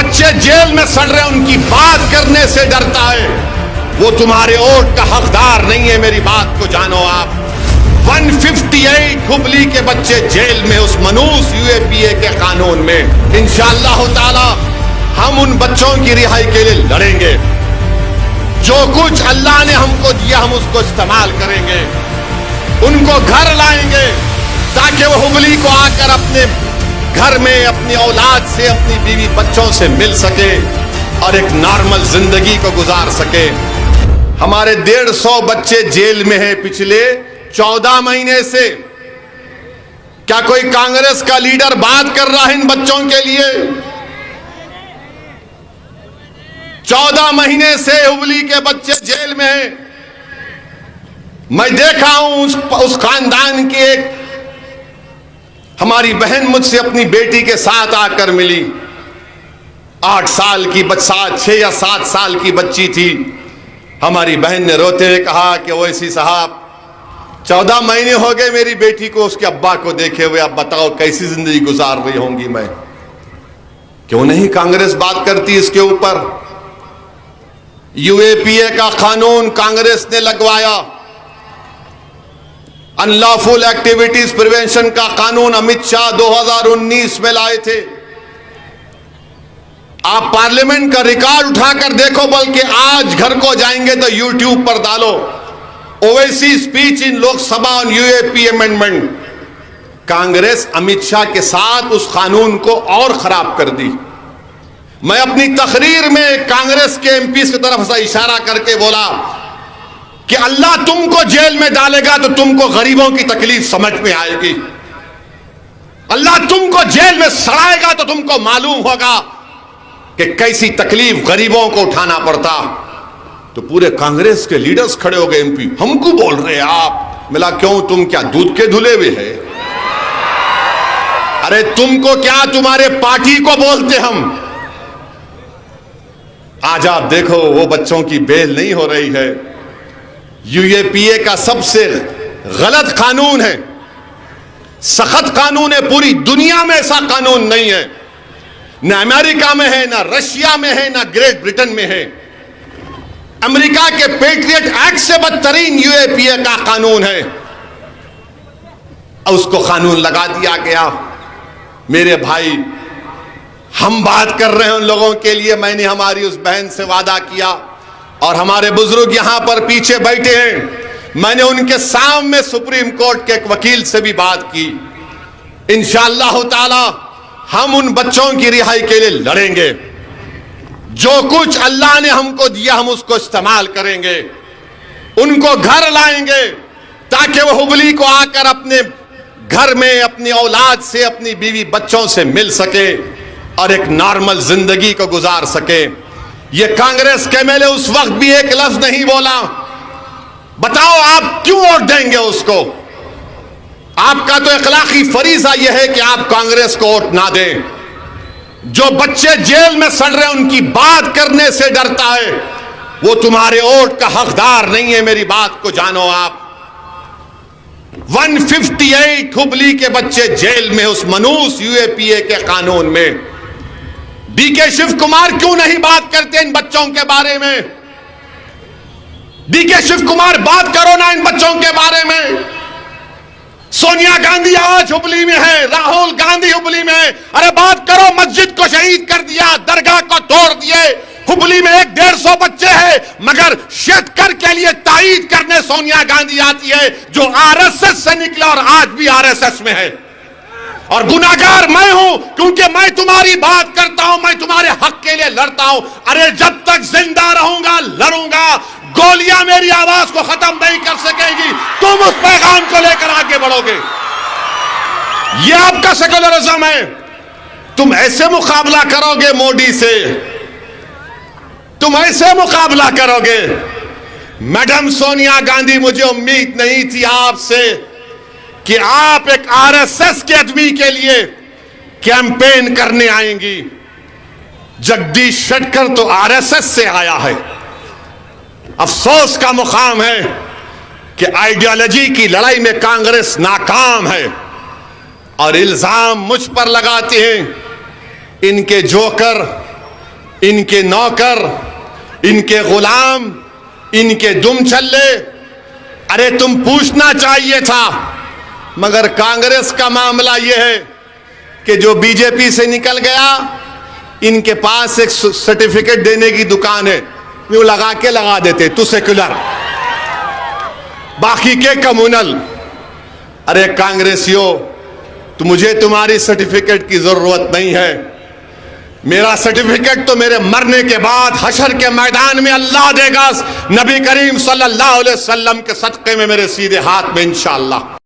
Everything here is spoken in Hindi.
बच्चे जेल में सड़ रहे हैं उनकी बात करने से डरता है, वो तुम्हारे वोट का हकदार नहीं है। मेरी बात को जानो आप। 158 हुबली के बच्चे जेल में उस मनूस यूएपीए के कानून में। इंशाअल्लाह ताला हम उन बच्चों की रिहाई के लिए लड़ेंगे। जो कुछ अल्लाह ने हमको दिया हम उसको इस्तेमाल करेंगे। उनको घर लाएंगे ताकि वो हुबली को आकर अपने घर में अपनी औलाद से, अपनी बीवी बच्चों से मिल सके और एक नॉर्मल जिंदगी को गुजार सके। हमारे 150 बच्चे जेल में हैं पिछले 14 महीने से। क्या कोई कांग्रेस का लीडर बात कर रहा है इन बच्चों के लिए? 14 महीने से हुबली के बच्चे जेल में हैं। मैं देखा हूं उस खानदान की एक हमारी बहन मुझसे अपनी बेटी के साथ आकर मिली। 8 साल की 6 या 7 साल की बच्ची थी। हमारी बहन ने रोते हुए कहा कि ओवैसी साहब 14 महीने हो गए मेरी बेटी को उसके अब्बा को देखे हुए, अब बताओ कैसी जिंदगी गुजार रही होंगी मैं। क्यों नहीं कांग्रेस बात करती इसके ऊपर? यूएपीए का कानून कांग्रेस ने लगवाया। अनलॉफुल एक्टिविटीज प्रिवेंशन का कानून अमित शाह 2019 में लाए थे। आप पार्लियामेंट का रिकॉर्ड उठाकर देखो, बल्कि आज घर को जाएंगे तो यूट्यूब पर डालो Owaisi speech in Lok Sabha on UAP amendment. Congress Amit Shah के साथ उस कानून को और खराब कर दी। मैं अपनी तकरीर में कांग्रेस के एमपी की तरफ से इशारा करके बोला कि अल्लाह तुमको जेल में डालेगा तो तुमको गरीबों की तकलीफ समझ में आएगी। अल्लाह तुमको जेल में सड़ाएगा तो तुमको मालूम होगा कि कैसी तकलीफ गरीबों को उठाना पड़ता। तो पूरे कांग्रेस के लीडर्स खड़े हो गए। एमपी हमको बोल रहे हैं आप। मिला क्यों, तुम क्या दूध के धुले हुए हैं? अरे तुमको क्या, तुम्हारे पार्टी को बोलते हम। आज आप देखो वो बच्चों की बेल नहीं हो रही है। यूएपीए का सबसे गलत कानून है, सख्त कानून है। पूरी दुनिया में ऐसा कानून नहीं है। न अमेरिका में है, न रशिया में है, न ग्रेट ब्रिटेन में है। अमेरिका के पेट्रियट एक्ट से बदतरीन यूएपीए का कानून है और उसको कानून लगा दिया गया। मेरे भाई, हम बात कर रहे हैं उन लोगों के लिए। मैंने हमारी उस बहन से वादा किया और हमारे बुजुर्ग यहां पर पीछे बैठे हैं। मैंने उनके सामने सुप्रीम कोर्ट के एक वकील से भी बात की। इंशाअल्लाह ताला हम उन बच्चों की रिहाई के लिए लड़ेंगे। जो कुछ अल्लाह ने हमको दिया हम उसको इस्तेमाल करेंगे। उनको घर लाएंगे ताकि वो हुबली को आकर अपने घर में अपनी औलाद से, अपनी बीवी बच्चों से मिल सके और एक नॉर्मल जिंदगी को गुजार सके। ये कांग्रेस के एमएलए उस वक्त भी एक लफ्ज नहीं बोला। बताओ आप क्यों वोट देंगे उसको? आपका तो अखलाकी फरीजा यह है कि आप कांग्रेस को वोट ना दें। जो बच्चे जेल में सड़ रहे हैं उनकी बात करने से डरता है, वो तुम्हारे वोट का हकदार नहीं है। मेरी बात को जानो आप। 158 हुबली के बच्चे जेल में उस मनूस यूएपीए के कानून में। डीके शिव कुमार क्यों नहीं बात करते इन बच्चों के बारे में? डीके शिव कुमार बात करो ना इन बच्चों के बारे में। सोनिया गांधी आज हुबली में है, राहुल गांधी हुबली में है। अरे बात करो, मस्जिद को शहीद कर दिया, दरगाह को तोड़ दिए। हुबली में 150 बच्चे हैं, मगर शेतकर के लिए तायीद करने सोनिया गांधी आती है जो आरएसएस से निकला और आज भी आरएसएस में है। और गुनाहगार मैं हूं क्योंकि मैं तुम्हारी बात करता हूं, मैं तुम्हारे हक के लिए लड़ता हूं। अरे जब तक जिंदा रहूंगा लड़ूंगा। गोलियां मेरी आवाज को खत्म नहीं कर सकेगी। तुम उस पैगाम को लेकर आगे बढ़ोगे। यह आपका सेक्युलरिज्म है। तुम ऐसे मुकाबला करोगे मोदी से, तुम ऐसे मुकाबला करोगे। मैडम सोनिया गांधी, मुझे उम्मीद नहीं थी आपसे कि आप एक आरएसएस के आदमी के लिए कैंपेन करने आएंगी। जगदीश शेट्टर तो आरएसएस से आया है। अफसोस का मुकाम है कि आइडियोलॉजी की लड़ाई में कांग्रेस नाकाम है और इल्जाम मुझ पर लगाते हैं। इनके जोकर इनके नौकर, इनके गुलाम, इनके दुम छल्ले। अरे तुम पूछना चाहिए था। मगर कांग्रेस का मामला यह है कि जो बीजेपी से निकल गया, इनके पास एक सर्टिफिकेट देने की दुकान है, यूं लगा देते तू सेक्युलर, बाकी के कम्युनल। अरे कांग्रेसियों, तो मुझे तुम्हारी सर्टिफिकेट की जरूरत नहीं है। मेरा सर्टिफिकेट तो मेरे मरने के बाद हशर के मैदान में अल्लाह देगा, नबी करीम सल्लल्लाहु अलैहि वसल्लम के सदक़े में मेरे सीधे हाथ में इंशाअल्लाह।